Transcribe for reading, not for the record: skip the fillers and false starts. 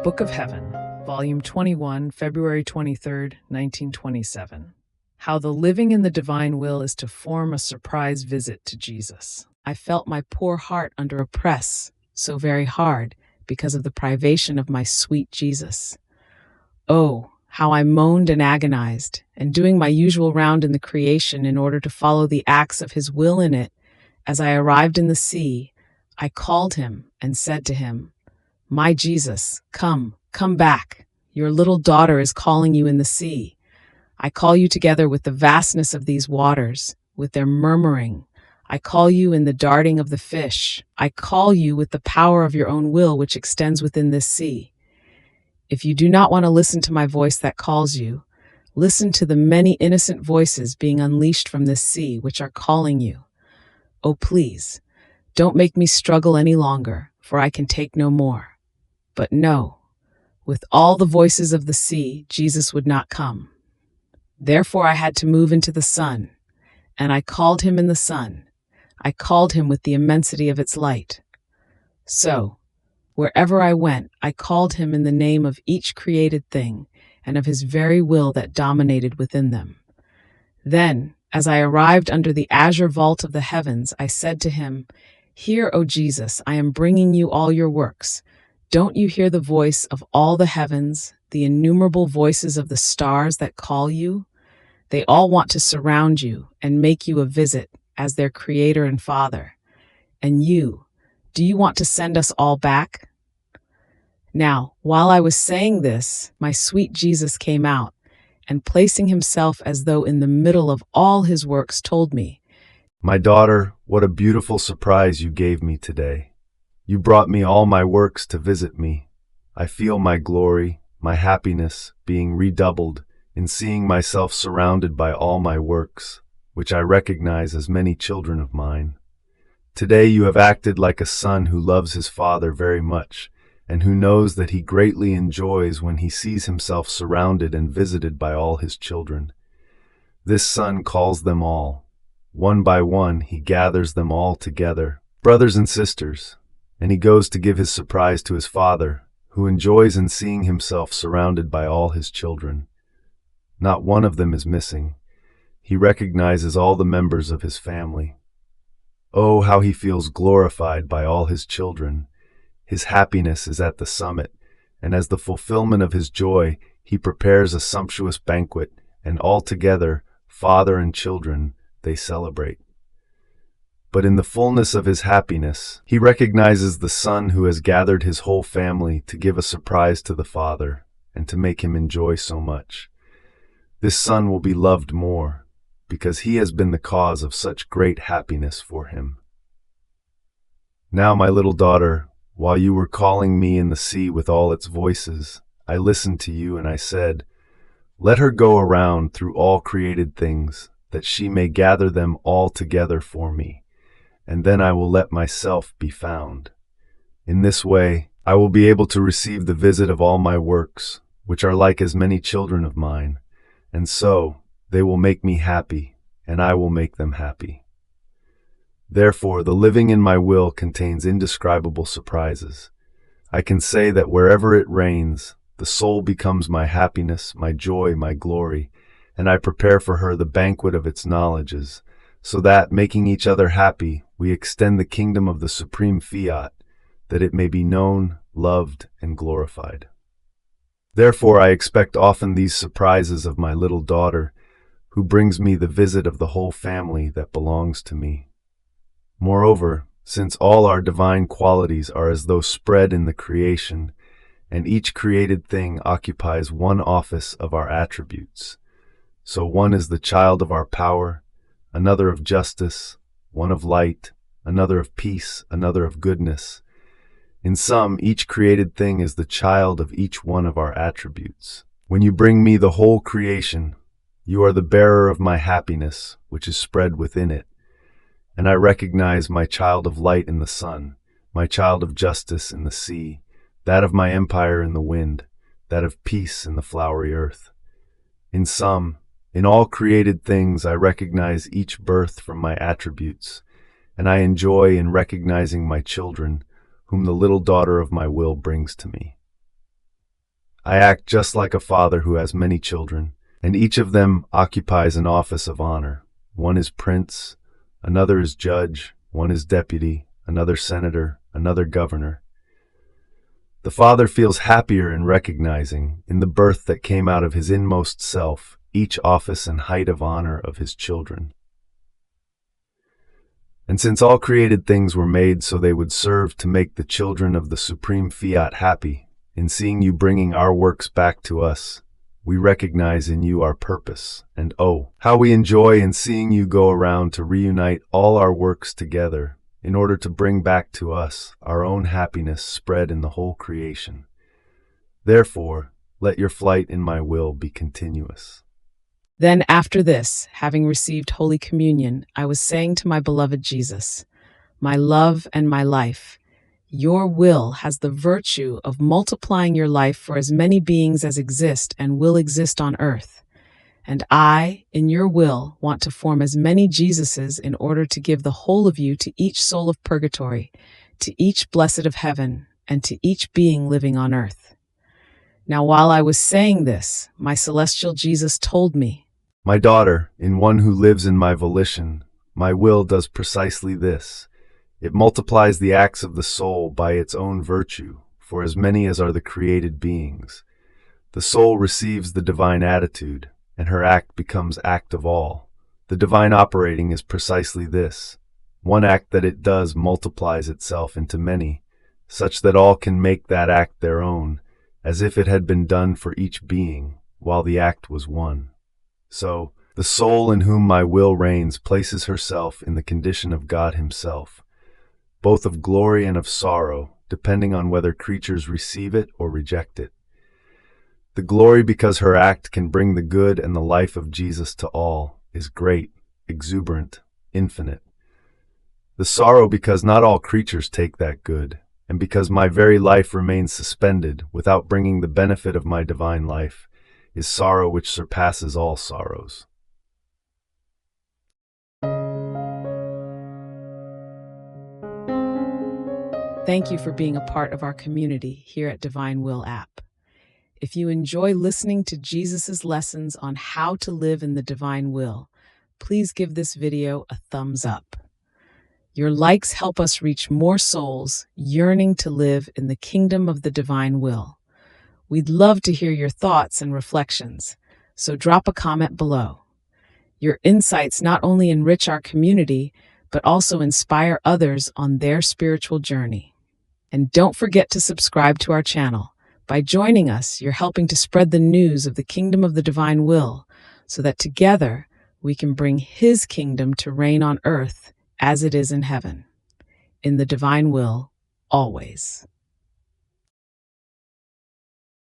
Book of Heaven, Volume 21, February 23rd, 1927. How the living in the divine will is to form a surprise visit to Jesus. I felt my poor heart under a press, so very hard, because of the privation of my sweet Jesus. Oh, how I moaned and agonized, and doing my usual round in the creation in order to follow the acts of his will in it, as I arrived in the sea, I called him and said to him, "My Jesus, come back. Your little daughter is calling you in the sea. I call you together with the vastness of these waters, with their murmuring. I call you in the darting of the fish. I call you with the power of your own will which extends within this sea. If you do not want to listen to my voice that calls you, listen to the many innocent voices being unleashed from this sea which are calling you. Oh, please, don't make me struggle any longer, for I can take no more." But no, with all the voices of the sea, Jesus would not come. Therefore I had to move into the sun, and I called him in the sun. I called him with the immensity of its light. So, wherever I went, I called him in the name of each created thing and of his very will that dominated within them. Then, as I arrived under the azure vault of the heavens, I said to him, "Here, O Jesus, I am bringing you all your works. Don't you hear the voice of all the heavens, the innumerable voices of the stars that call you? They all want to surround you and make you a visit as their creator and father. And you, do you want to send us all back?" Now, while I was saying this, my sweet Jesus came out, and placing himself as though in the middle of all his works, told me, "My daughter, what a beautiful surprise you gave me today. You brought me all my works to visit me. I feel my glory, my happiness, being redoubled in seeing myself surrounded by all my works, which I recognize as many children of mine. Today you have acted like a son who loves his father very much, and who knows that he greatly enjoys when he sees himself surrounded and visited by all his children. This son calls them all. One by one he gathers them all together, brothers and sisters, and he goes to give his surprise to his father, who enjoys in seeing himself surrounded by all his children. Not one of them is missing. He recognizes all the members of his family. Oh, how he feels glorified by all his children. His happiness is at the summit, and as the fulfillment of his joy, he prepares a sumptuous banquet, and all together, father and children, they celebrate. But in the fullness of his happiness, he recognizes the son who has gathered his whole family to give a surprise to the father and to make him enjoy so much. This son will be loved more, because he has been the cause of such great happiness for him. Now, my little daughter, while you were calling me in the sea with all its voices, I listened to you and I said, "Let her go around through all created things, that she may gather them all together for me, and then I will let myself be found. In this way, I will be able to receive the visit of all my works, which are like as many children of mine, and so they will make me happy, and I will make them happy." Therefore, the living in my will contains indescribable surprises. I can say that wherever it reigns, the soul becomes my happiness, my joy, my glory, and I prepare for her the banquet of its knowledges, so that, making each other happy, we extend the kingdom of the supreme fiat, that it may be known, loved, and glorified. Therefore, I expect often these surprises of my little daughter, who brings me the visit of the whole family that belongs to me. Moreover, since all our divine qualities are as though spread in the creation, and each created thing occupies one office of our attributes, so one is the child of our power, another of justice, one of light, another of peace, another of goodness. In sum, each created thing is the child of each one of our attributes. When you bring me the whole creation, you are the bearer of my happiness, which is spread within it. And I recognize my child of light in the sun, my child of justice in the sea, that of my empire in the wind, that of peace in the flowery earth. In sum, in all created things I recognize each birth from my attributes, and I enjoy in recognizing my children, whom the little daughter of my will brings to me. I act just like a father who has many children, and each of them occupies an office of honor. One is prince, another is judge, one is deputy, another senator, another governor. The father feels happier in recognizing, in the birth that came out of his inmost self, each office and height of honor of his children. And since all created things were made so they would serve to make the children of the supreme fiat happy, in seeing you bringing our works back to us, we recognize in you our purpose, and oh, how we enjoy in seeing you go around to reunite all our works together in order to bring back to us our own happiness spread in the whole creation. Therefore, let your flight in my will be continuous. Then after this, having received Holy Communion, I was saying to my beloved Jesus, my love and my life, your will has the virtue of multiplying your life for as many beings as exist and will exist on earth. And I, in your will, want to form as many Jesuses in order to give the whole of you to each soul of purgatory, to each blessed of heaven, and to each being living on earth. Now while I was saying this, my celestial Jesus told me, My daughter, in one who lives in my volition, my will does precisely this. It multiplies the acts of the soul by its own virtue, for as many as are the created beings. The soul receives the divine attitude, and her act becomes act of all. The divine operating is precisely this. One act that it does multiplies itself into many, such that all can make that act their own, as if it had been done for each being, while the act was one. So, the soul in whom my will reigns places herself in the condition of God Himself, both of glory and of sorrow, depending on whether creatures receive it or reject it. The glory because her act can bring the good and the life of Jesus to all is great, exuberant, infinite. The sorrow because not all creatures take that good, and because my very life remains suspended without bringing the benefit of my divine life, is sorrow which surpasses all sorrows. thank you for being a part of our community here at Divine Will app. If you enjoy listening to Jesus's lessons on how to live in the divine will, please give this video a thumbs up. Your likes help us reach more souls yearning to live in the kingdom of the divine will. We'd love to hear your thoughts and reflections, so drop a comment below. Your insights not only enrich our community, but also inspire others on their spiritual journey. And don't forget to subscribe to our channel. By joining us, you're helping to spread the news of the kingdom of the divine will, so that together we can bring His kingdom to reign on earth as it is in heaven. In the divine will, always.